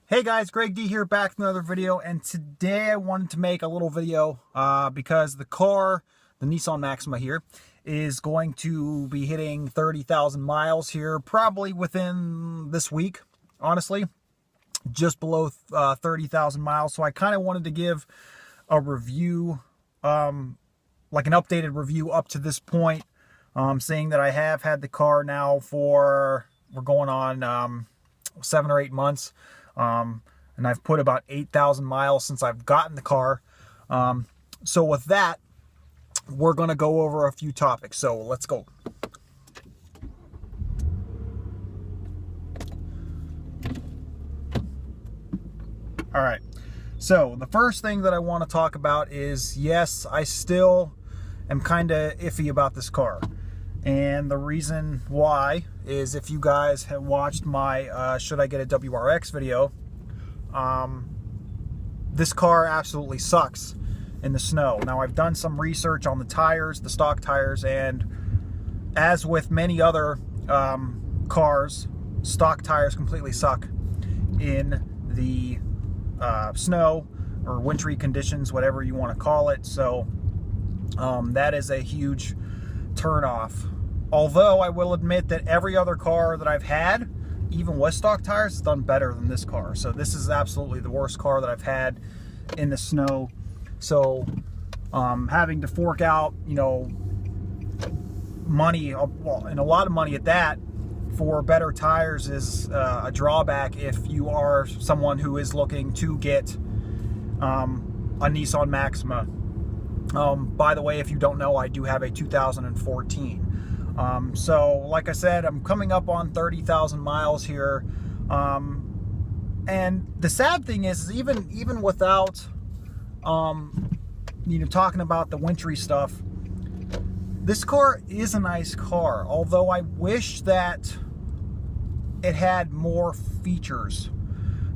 Hey guys, Greg D here, back with another video, and today I wanted to make a little video because the car, the Nissan Maxima here, is going to be hitting 30,000 miles here, probably within this week, honestly, just below 30,000 miles. So I kind of wanted to give a review, like an updated review up to this point, saying that I have had the car now for, we're going on 7 or 8 months. And I've put about 8,000 miles since I've gotten the car. So with that, we're going to go over a few topics. So let's go. All right. So the first thing that I want to talk about is, yes, I still am kind of iffy about this car. And the reason why is, if you guys have watched my Should I Get a WRX video, this car absolutely sucks in the snow. Now, I've done some research on the tires, the stock tires, and as with many other cars, stock tires completely suck in the snow or wintry conditions, whatever you want to call it. So that is a huge turnoff. Although I will admit that every other car that I've had, even with stock tires, has done better than this car. So this is absolutely the worst car that I've had in the snow. So having to fork out, you know, money, well, and a lot of money at that, for better tires is a drawback if you are someone who is looking to get a Nissan Maxima. By the way, if you don't know, I do have a 2014. So like I said, I'm coming up on 30,000 miles here. And the sad thing is even without, you know, talking about the wintry stuff, this car is a nice car. Although I wish that it had more features.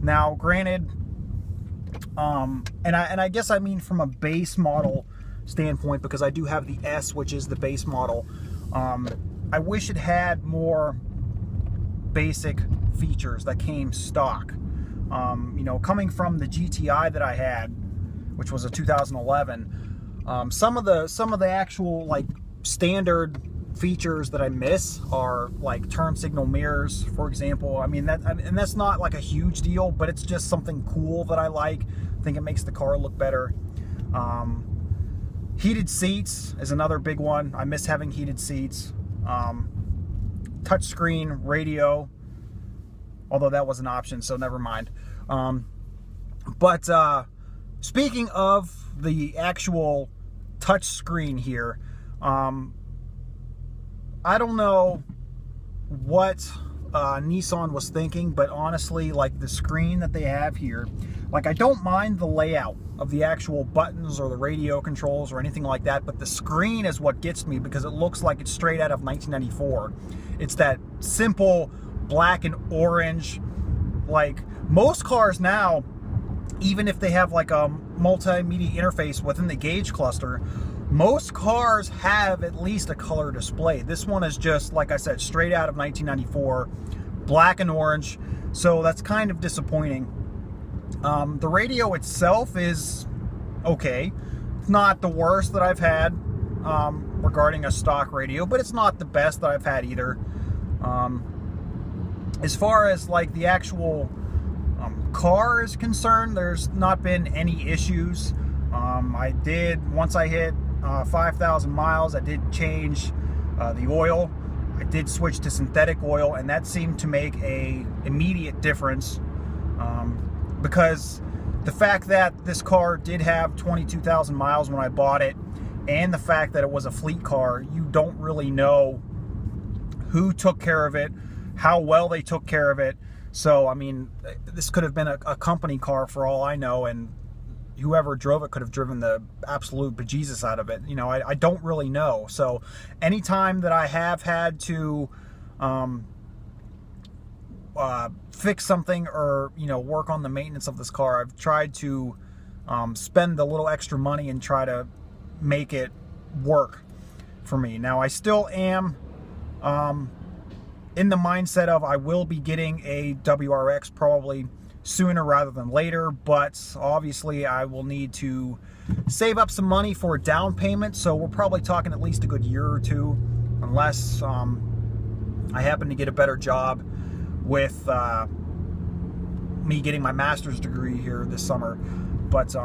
Now, granted, and I guess I mean from a base model standpoint, because I do have the S, which is the base model. I wish it had more basic features that came stock. You know, coming from the GTI that I had, which was a 2011, some of the actual like standard features that I miss are like turn signal mirrors, for example. I mean, and that's not like a huge deal, but it's just something cool that I like. I think it makes the car look better. Heated seats is another big one. I miss having heated seats. Touchscreen radio, although that was an option, so never mind. But speaking of the actual touchscreen here, I don't know what Nissan was thinking, but honestly, like the screen that they have here, like I don't mind the layout of the actual buttons or the radio controls or anything like that, but the screen is what gets me, because it looks like it's straight out of 1994. It's that simple black and orange. Like most cars now, even if they have like a multimedia interface within the gauge cluster, most cars have at least a color display. This one is just, like I said, straight out of 1994, black and orange. So that's kind of disappointing. The radio itself is okay. It's not the worst that I've had regarding a stock radio, but it's not the best that I've had either. As far as like the actual car is concerned, there's not been any issues. I did, once I hit 5,000 miles, I did change the oil. I did switch to synthetic oil, and that seemed to make a immediate difference. Because the fact that this car did have 22,000 miles when I bought it, and the fact that it was a fleet car, you don't really know who took care of it, how well they took care of it. So, I mean, this could have been a company car for all I know, and whoever drove it could have driven the absolute bejesus out of it. You know, I don't really know. So, anytime that I have had to fix something or, you know, work on the maintenance of this car, I've tried to spend a little extra money and try to make it work for me. Now, I still am in the mindset of I will be getting a WRX probably sooner rather than later, but obviously I will need to save up some money for a down payment, so we're probably talking at least a good year or two, unless I happen to get a better job with me getting my master's degree here this summer. But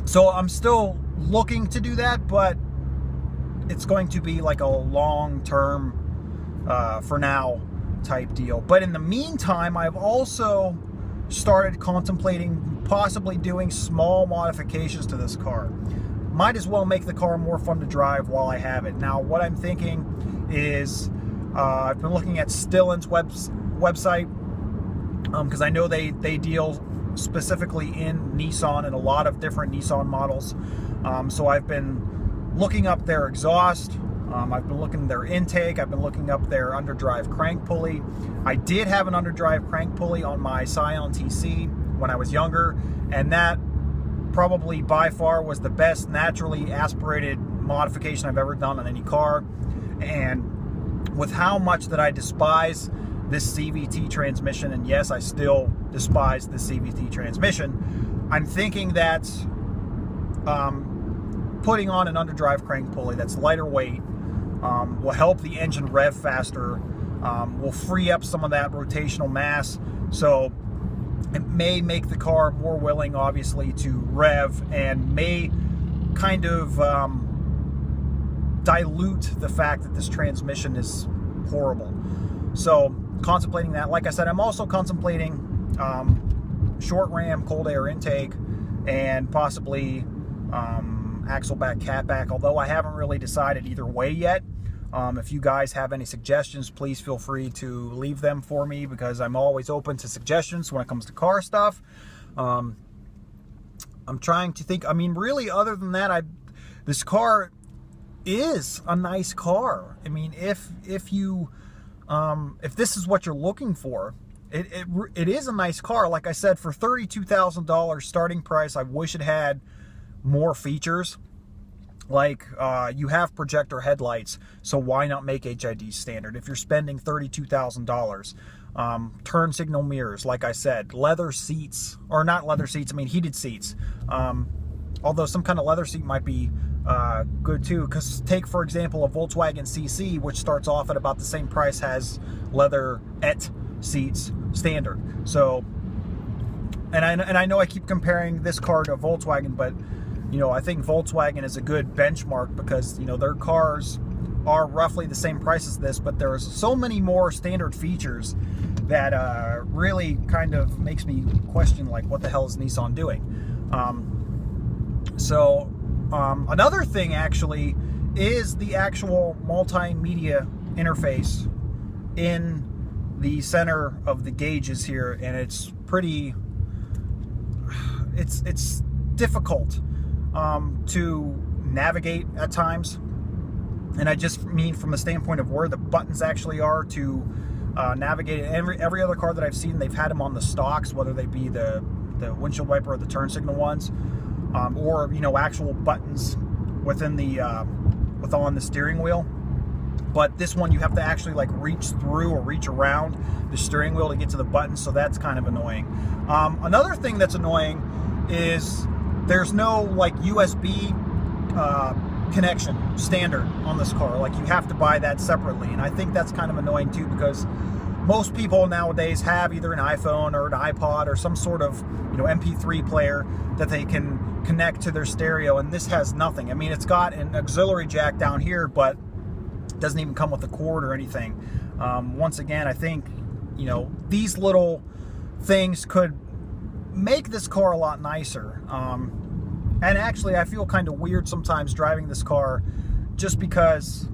so I'm still looking to do that, but it's going to be like a long-term for now type deal. But in the meantime, I've also started contemplating possibly doing small modifications to this car. Might as well make the car more fun to drive while I have it. Now, what I'm thinking is I've been looking at Stillen's website because I know they deal specifically in Nissan and a lot of different Nissan models. So I've been looking up their exhaust. I've been looking at their intake. I've been looking up their underdrive crank pulley. I did have an underdrive crank pulley on my Scion TC when I was younger, and that probably by far was the best naturally aspirated modification I've ever done on any car. And with how much that I despise this CVT transmission, and yes, I still despise the CVT transmission, I'm thinking that putting on an underdrive crank pulley that's lighter weight will help the engine rev faster, will free up some of that rotational mass, so it may make the car more willing, obviously, to rev, and may kind of dilute the fact that this transmission is horrible. So contemplating that. Like I said, I'm also contemplating short ram cold air intake and possibly axle back, cat back, although I haven't really decided either way yet. If you guys have any suggestions, please feel free to leave them for me, because I'm always open to suggestions when it comes to car stuff. I'm trying to think, I mean, really, other than that, this car is a nice car. I mean, if this is what you're looking for, it is a nice car. Like I said, for $32,000 starting price, I wish it had more features. Like you have projector headlights, so why not make HID standard? If you're spending $32,000, turn signal mirrors, like I said, leather seats, or not leather seats, I mean heated seats. Although some kind of leather seat might be good too, because take for example a Volkswagen CC, which starts off at about the same price, has leatherette seats standard. So, and I know I keep comparing this car to a Volkswagen, but you know, I think Volkswagen is a good benchmark because, you know, their cars are roughly the same price as this, but there's so many more standard features that really kind of makes me question, like, what the hell is Nissan doing? Another thing actually is the actual multimedia interface in the center of the gauges here, and it's pretty, it's difficult to navigate at times, and I just mean from the standpoint of where the buttons actually are to navigate it. Every other car that I've seen, they've had them on the stocks, whether they be the windshield wiper or the turn signal ones, or you know, actual buttons within the on the steering wheel. But this one, you have to actually like reach through or reach around the steering wheel to get to the buttons, so that's kind of annoying. Another thing that's annoying is there's no like USB connection standard on this car. Like, you have to buy that separately, and I think that's kind of annoying too, because most people nowadays have either an iPhone or an iPod or some sort of, you know, MP3 player that they can connect to their stereo, and this has nothing. I mean, it's got an auxiliary jack down here, but it doesn't even come with a cord or anything. Once again, I think, you know, these little things could make this car a lot nicer. And actually, I feel kind of weird sometimes driving this car, just because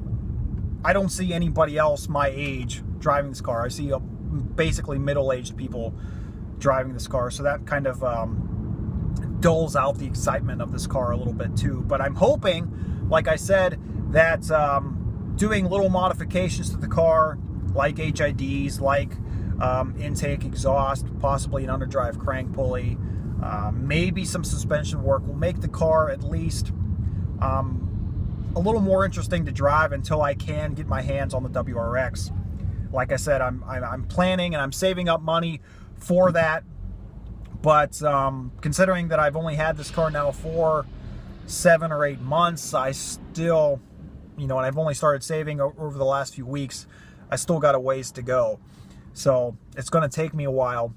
I don't see anybody else my age driving this car. I see basically middle-aged people driving this car, so that kind of dulls out the excitement of this car a little bit too. But I'm hoping, like I said, that doing little modifications to the car, like HIDs, like intake, exhaust, possibly an underdrive crank pulley, maybe some suspension work, will make the car at least a little more interesting to drive until I can get my hands on the WRX. Like I said, I'm planning and I'm saving up money for that But considering that I've only had this car now for 7 or 8 months, I still, you know, and I've only started saving over the last few weeks, I still got a ways to go. So it's going to take me a while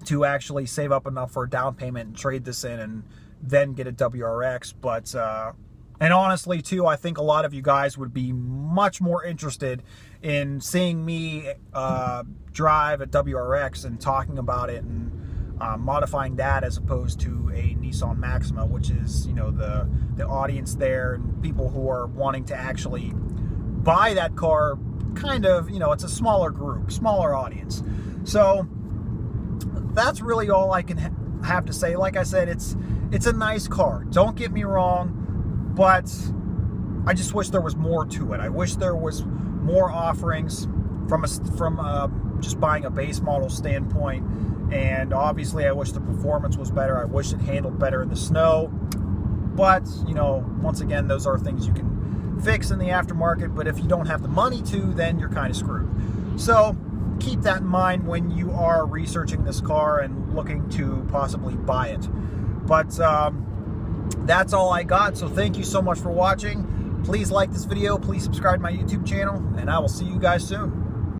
to actually save up enough for a down payment and trade this in and then get a WRX. But and honestly too, I think a lot of you guys would be much more interested in seeing me drive a WRX and talking about it and modifying that as opposed to a Nissan Maxima, which is, you know, the audience there and people who are wanting to actually buy that car. Kind of, you know, it's a smaller group, smaller audience. So that's really all I can have to say. Like I said, it's a nice car, don't get me wrong, but I just wish there was more to it. I wish there was more offerings from just buying a base model standpoint. And obviously I wish the performance was better. I wish it handled better in the snow. But, you know, once again, those are things you can fix in the aftermarket. But if you don't have the money to, then you're kind of screwed. So keep that in mind when you are researching this car and looking to possibly buy it. But that's all I got. So thank you so much for watching. Please like this video. Please subscribe to my YouTube channel. And I will see you guys soon.